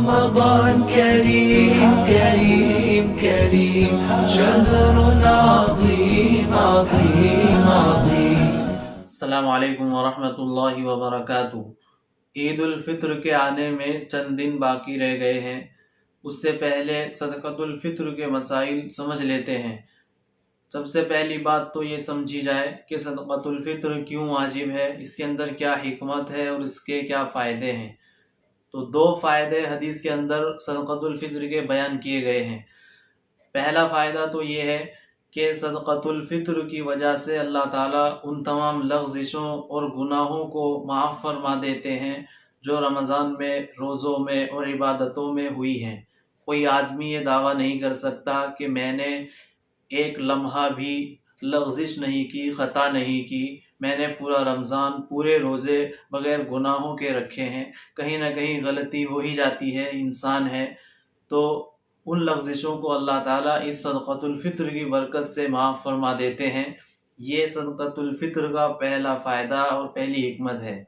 رمضان كريم كريم كريم شهر عظيم عظيم عظيم. السلام علیکم ورحمۃ اللہ وبرکاتہ. عید الفطر کے آنے میں چند دن باقی رہ گئے ہیں. اس سے پہلے صدقۃ الفطر کے مسائل سمجھ لیتے ہیں. سب سے پہلی بات تو یہ سمجھی جائے کہ صدقۃ الفطر کیوں واجب ہے، اس کے اندر کیا حکمت ہے اور اس کے کیا فائدے ہیں. تو دو فائدے حدیث کے اندر صدقۃ الفطر کے بیان کیے گئے ہیں. پہلا فائدہ تو یہ ہے کہ صدقۃ الفطر کی وجہ سے اللہ تعالیٰ ان تمام لغزشوں اور گناہوں کو معاف فرما دیتے ہیں جو رمضان میں روزوں میں اور عبادتوں میں ہوئی ہیں. کوئی آدمی یہ دعویٰ نہیں کر سکتا کہ میں نے ایک لمحہ بھی لغزش نہیں کی، خطا نہیں کی، میں نے پورا رمضان پورے روزے بغیر گناہوں کے رکھے ہیں. کہیں نہ کہیں غلطی ہو ہی جاتی ہے، انسان ہے. تو ان لغزشوں کو اللہ تعالیٰ اس صدقۃ الفطر کی برکت سے معاف فرما دیتے ہیں. یہ صدقۃ الفطر کا پہلا فائدہ اور پہلی حکمت ہے.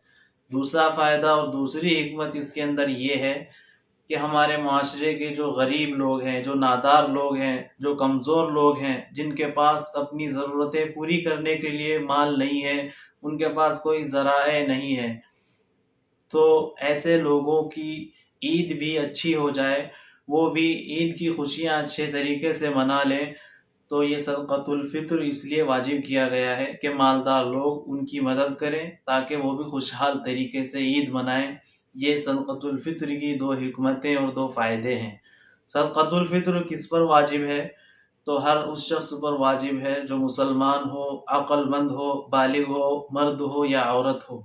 دوسرا فائدہ اور دوسری حکمت اس کے اندر یہ ہے کہ ہمارے معاشرے کے جو غریب لوگ ہیں، جو نادار لوگ ہیں، جو کمزور لوگ ہیں، جن کے پاس اپنی ضرورتیں پوری کرنے کے لیے مال نہیں ہے، ان کے پاس کوئی ذرائع نہیں ہے، تو ایسے لوگوں کی عید بھی اچھی ہو جائے، وہ بھی عید کی خوشیاں اچھے طریقے سے منا لیں. تو یہ صدقۃ الفطر اس لیے واجب کیا گیا ہے کہ مالدار لوگ ان کی مدد کریں تاکہ وہ بھی خوشحال طریقے سے عید منائیں. یہ صدقۃ الفطر کی دو حکمتیں اور دو فائدے ہیں. صدقۃ الفطر کس پر واجب ہے؟ تو ہر اس شخص پر واجب ہے جو مسلمان ہو، عقل مند ہو، بالغ ہو، مرد ہو یا عورت ہو.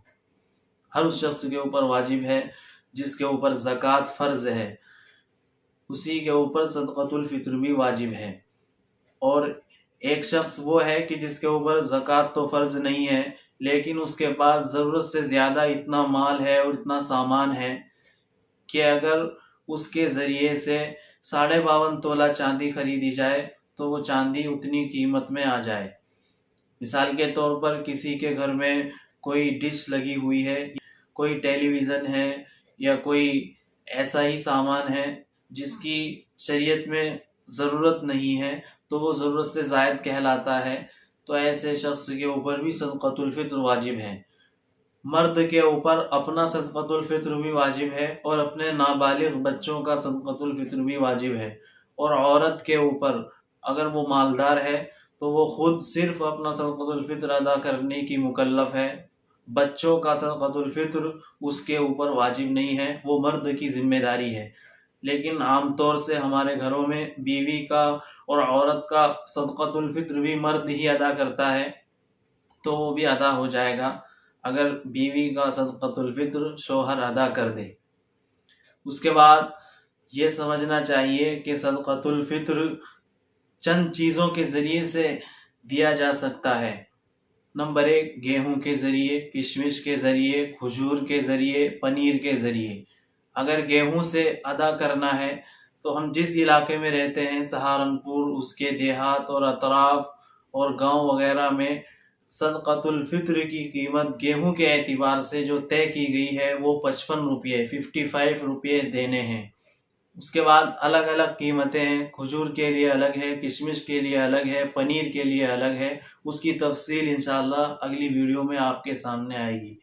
ہر اس شخص کے اوپر واجب ہے جس کے اوپر زکوٰۃ فرض ہے، اسی کے اوپر صدقۃ الفطر بھی واجب ہے. اور ایک شخص وہ ہے کہ جس کے اوپر زکوٰۃ تو فرض نہیں ہے لیکن اس کے پاس ضرورت سے زیادہ اتنا مال ہے اور اتنا سامان ہے کہ اگر اس کے ذریعے سے 52.5 تولہ چاندی خریدی جائے تو وہ چاندی اتنی قیمت میں آ جائے. مثال کے طور پر کسی کے گھر میں کوئی ڈش لگی ہوئی ہے، کوئی ٹیلی ویژن ہے یا کوئی ایسا ہی سامان ہے جس کی شریعت میں ضرورت نہیں ہے تو وہ ضرورت سے زائد کہلاتا ہے. تو ایسے شخص کے اوپر بھی صدقۃ الفطر واجب ہے. مرد کے اوپر اپنا صدقۃ الفطر بھی واجب ہے اور اپنے نابالغ بچوں کا صدقۃ الفطر بھی واجب ہے. اور عورت کے اوپر اگر وہ مالدار ہے تو وہ خود صرف اپنا صدقۃ الفطر ادا کرنے کی مکلف ہے. بچوں کا صدقۃ الفطر اس کے اوپر واجب نہیں ہے، وہ مرد کی ذمہ داری ہے. لیکن عام طور سے ہمارے گھروں میں بیوی کا اور عورت کا صدقۃ الفطر بھی مرد ہی ادا کرتا ہے، تو وہ بھی ادا ہو جائے گا اگر بیوی کا صدقۃ الفطر شوہر ادا کر دے. اس کے بعد یہ سمجھنا چاہیے کہ صدقۃ الفطر چند چیزوں کے ذریعے سے دیا جا سکتا ہے. نمبر 1، گیہوں کے ذریعے، کشمش کے ذریعے، کھجور کے ذریعے، پنیر کے ذریعے. اگر گیہوں سے ادا کرنا ہے تو ہم جس علاقے میں رہتے ہیں، سہارنپور، اس کے دیہات اور اطراف اور گاؤں وغیرہ میں صدقۃ الفطر کی قیمت گیہوں کے اعتبار سے جو طے کی گئی ہے وہ 55 روپے 55 روپے دینے ہیں. اس کے بعد الگ الگ قیمتیں ہیں، کھجور کے لیے الگ ہے، کشمش کے لیے الگ ہے، پنیر کے لیے الگ ہے. اس کی تفصیل انشاءاللہ اگلی ویڈیو میں آپ کے سامنے آئے گی.